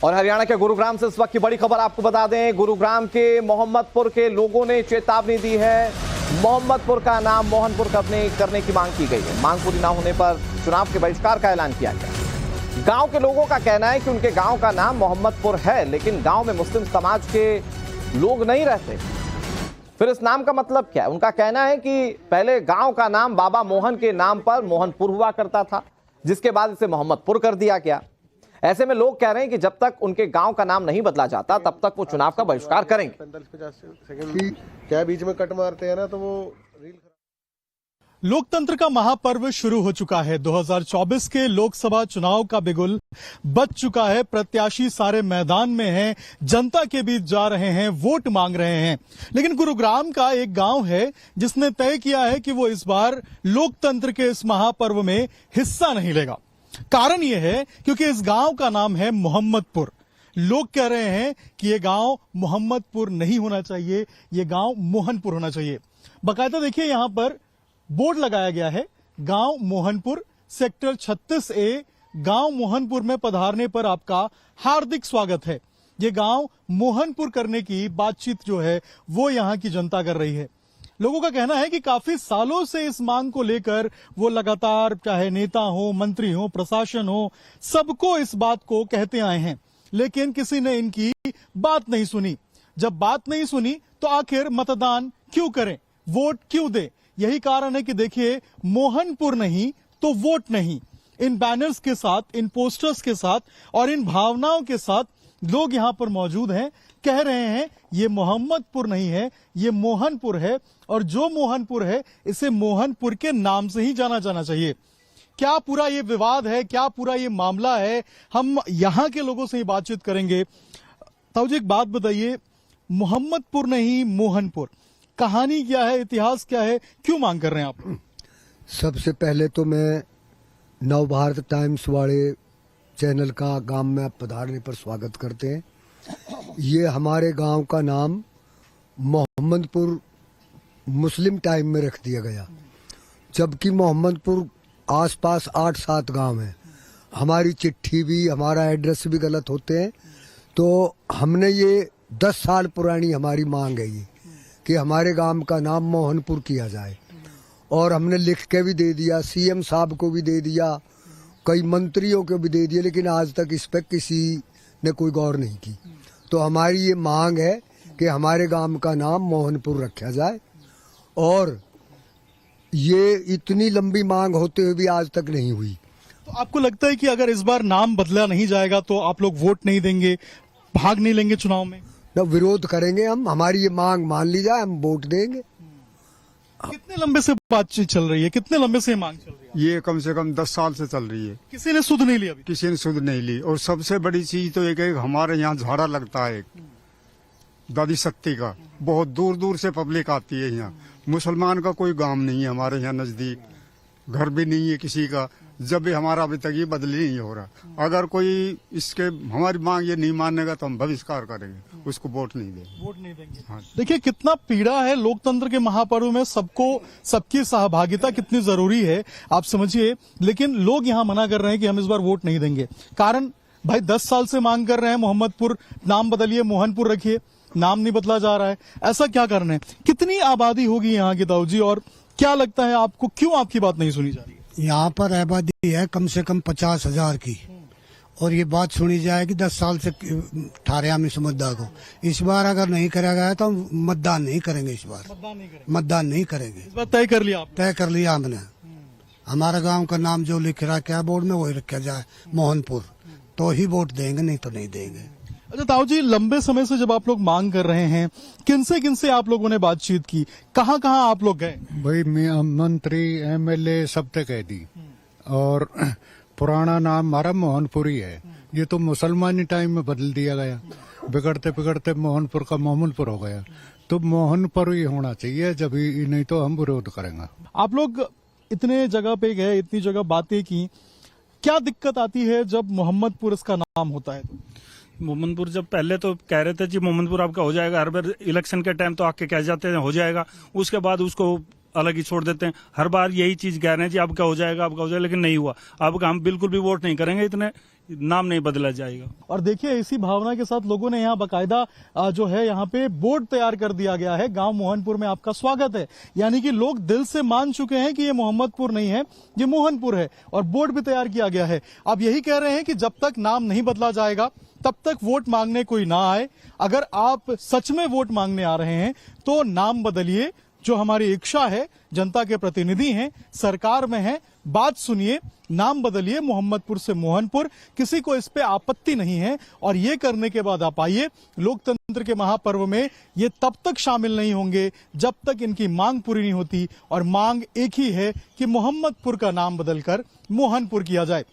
और हरियाणा के गुरुग्राम से इस वक्त की बड़ी खबर आपको बता दें, गुरुग्राम के मोहम्मदपुर के लोगों ने चेतावनी दी है। मोहम्मदपुर का नाम मोहनपुर करने की मांग की गई है। मांग पूरी न होने पर चुनाव के बहिष्कार का ऐलान किया गया। गांव के लोगों का कहना है कि उनके गांव का नाम मोहम्मदपुर है, लेकिन गांव में मुस्लिम समाज के लोग नहीं रहते। फिर इस नाम का मतलब क्या है? उनका कहना है कि पहले गांव का नाम बाबा मोहन के नाम पर मोहनपुर हुआ करता था, जिसके बाद इसे मोहम्मदपुर कर दिया गया। ऐसे में लोग कह रहे हैं कि जब तक उनके गांव का नाम नहीं बदला जाता तब तक वो चुनाव का बहिष्कार करेंगे। क्या बीच में कट मारते हैं ना तो वो लोकतंत्र का महापर्व शुरू हो चुका है। 2024 के लोकसभा चुनाव का बिगुल बज चुका है। प्रत्याशी सारे मैदान में हैं, जनता के बीच जा रहे हैं, वोट मांग रहे हैं। लेकिन गुरुग्राम का एक गांव है जिसने तय किया है कि वो इस बार लोकतंत्र के इस महापर्व में हिस्सा नहीं लेगा। कारण यह है क्योंकि इस गांव का नाम है मोहम्मदपुर। लोग कह रहे हैं कि ये गांव मोहम्मदपुर नहीं होना चाहिए, ये गांव मोहनपुर होना चाहिए। बाकायदा देखिए यहां पर बोर्ड लगाया गया है, गांव मोहनपुर, सेक्टर 36A। गांव मोहनपुर में पधारने पर आपका हार्दिक स्वागत है। ये गांव मोहनपुर करने की बातचीत जो है वो यहां की जनता कर रही है। लोगों का कहना है कि काफी सालों से इस मांग को लेकर वो लगातार, चाहे नेता हो, मंत्री हो, प्रशासन हो, सबको इस बात को कहते आए हैं, लेकिन किसी ने इनकी बात नहीं सुनी। जब बात नहीं सुनी तो आखिर मतदान क्यों करें, वोट क्यों दें? यही कारण है कि देखिए, मोहनपुर नहीं तो वोट नहीं, इन बैनर्स के साथ, इन पोस्टर्स के साथ और इन भावनाओं के साथ लोग यहां पर मौजूद हैं। कह रहे हैं ये मोहम्मदपुर नहीं है, ये मोहनपुर है, और जो मोहनपुर है इसे मोहनपुर के नाम से ही जाना जाना चाहिए। क्या पूरा ये विवाद है, क्या पूरा ये मामला है, हम यहां के लोगों से ही बातचीत करेंगे। ताऊ जी, एक बात बताइए, मोहम्मदपुर नहीं मोहनपुर, कहानी क्या है, इतिहास क्या है, क्यों मांग कर रहे हैं आप? सबसे पहले तो मैं नवभारत टाइम्स वाले चैनल का गांव में पधारने पर स्वागत करते हैं। ये हमारे गांव का नाम मोहम्मदपुर मुस्लिम टाइम में रख दिया गया, जबकि मोहम्मदपुर आसपास 8-7 गांव हैं। हमारी चिट्ठी भी, हमारा एड्रेस भी गलत होते हैं। तो हमने ये 10 साल पुरानी हमारी मांग है ये कि हमारे गांव का नाम मोहनपुर किया जाए, और हमने लिख के भी दे दिया, सीएम साहब को भी दे दिया, कई मंत्रियों को भी दे दिया, लेकिन आज तक इस पर किसी ने कोई गौर नहीं की। तो हमारी ये मांग है कि हमारे गांव का नाम मोहनपुर रखा जाए, और ये इतनी लंबी मांग होते हुए भी आज तक नहीं हुई। तो आपको लगता है कि अगर इस बार नाम बदला नहीं जाएगा तो आप लोग वोट नहीं देंगे, भाग नहीं लेंगे चुनाव में? न, विरोध करेंगे हम। हमारी ये मांग मान ली जाए, हम वोट देंगे। कितने लंबे से बातचीत चल रही है, कितने लंबे से मांग चल रही है? ये कम से कम 10 साल से चल रही है। किसी ने सुध नहीं ली अभी? किसी ने सुध नहीं ली। और सबसे बड़ी चीज तो एक हमारे यहाँ झाड़ा लगता है दादी शक्ति का, बहुत दूर दूर से पब्लिक आती है यहाँ। मुसलमान का कोई गांव नहीं है हमारे यहाँ नजदीक, घर भी नहीं है किसी का। जब भी हमारा अभी तक ये बदली नहीं हो रहा। अगर कोई इसके हमारी मांग ये नहीं मानेगा तो हम बहिष्कार करेंगे, उसको वोट नहीं देंगे। वोट नहीं देंगे। हाँ। देखिए कितना पीड़ा है लोकतंत्र के महापर्व में, सबकी सहभागिता कितनी जरूरी है आप समझिए। लेकिन लोग यहाँ मना कर रहे हैं कि हम इस बार वोट नहीं देंगे। कारण भाई 10 साल से मांग कर रहे हैं मोहम्मदपुर नाम बदलिए, मोहनपुर रखिए, नाम नहीं बदला जा रहा है। ऐसा क्या करना है? कितनी आबादी होगी यहाँ की ताऊ जी, और क्या लगता है आपको, क्यों आपकी बात नहीं सुनी जा रही है? यहाँ पर आबादी है कम से कम 50,000 की, और ये बात सुनी जाए कि 10 साल से ठारे हम इस मुद्दा को। इस बार अगर नहीं करा गया तो हम मतदान नहीं करेंगे। इस बार मतदान नहीं करेंगे। इस बार तय कर लिया आप? तय कर लिया हमने। हमारा गांव का नाम जो लिख रहा क्या बोर्ड में वही रखा जाए, मोहनपुर, तो ही वोट देंगे, नहीं तो नहीं देंगे। अच्छा ताऊ जी, लंबे समय से जब आप लोग मांग कर रहे हैं, किनसे आप लोगों ने बातचीत की, कहाँ आप लोग गए? भाई मंत्री, एमएलए सब तक कह दी, और पुराना नाम हमारा मोहनपुरी है। ये तो मुसलमानी टाइम में बदल दिया गया, बिगड़ते बिगड़ते मोहनपुर का मोहम्मदपुर हो गया। तो मोहनपुर ही होना चाहिए, जब ही, नहीं तो हम विरोध करेंगे। आप लोग इतने जगह पे गए, इतनी जगह बातें की, क्या दिक्कत आती है जब मोहम्मदपुर इसका नाम होता है? मोहम्मदपुर जब पहले तो कह रहे थे जी मोहम्मदपुर आपका हो जाएगा, हर बार इलेक्शन के टाइम तो आके कह जाते हैं हो जाएगा, उसके बाद उसको अलग ही छोड़ देते हैं। हर बार यही चीज कह रहे हैं जी अब क्या हो जाएगा, अब क्या हो जाएगा, लेकिन नहीं हुआ। अब हम बिल्कुल भी वोट नहीं करेंगे, इतने नाम नहीं बदला जाएगा। और देखिए इसी भावना के साथ लोगों ने यहाँ बकायदा जो है यहाँ पे बोर्ड तैयार कर दिया गया है, गांव मोहनपुर में आपका स्वागत है। यानी कि लोग दिल से मान चुके हैं कि ये मोहम्मदपुर नहीं है, ये मोहनपुर है, और बोर्ड भी तैयार किया गया है। अब यही कह रहे हैं कि जब तक नाम नहीं बदला जाएगा तब तक वोट मांगने कोई ना आए। अगर आप सच में वोट मांगने आ रहे हैं तो नाम बदलिए, जो हमारी इच्छा है, जनता के प्रतिनिधि हैं, सरकार में हैं, बात सुनिए, नाम बदलिए मोहम्मदपुर से मोहनपुर, किसी को इस पे आपत्ति नहीं है। और ये करने के बाद आप आइए, लोकतंत्र के महापर्व में ये तब तक शामिल नहीं होंगे जब तक इनकी मांग पूरी नहीं होती, और मांग एक ही है कि मोहम्मदपुर का नाम बदलकर मोहनपुर किया जाए।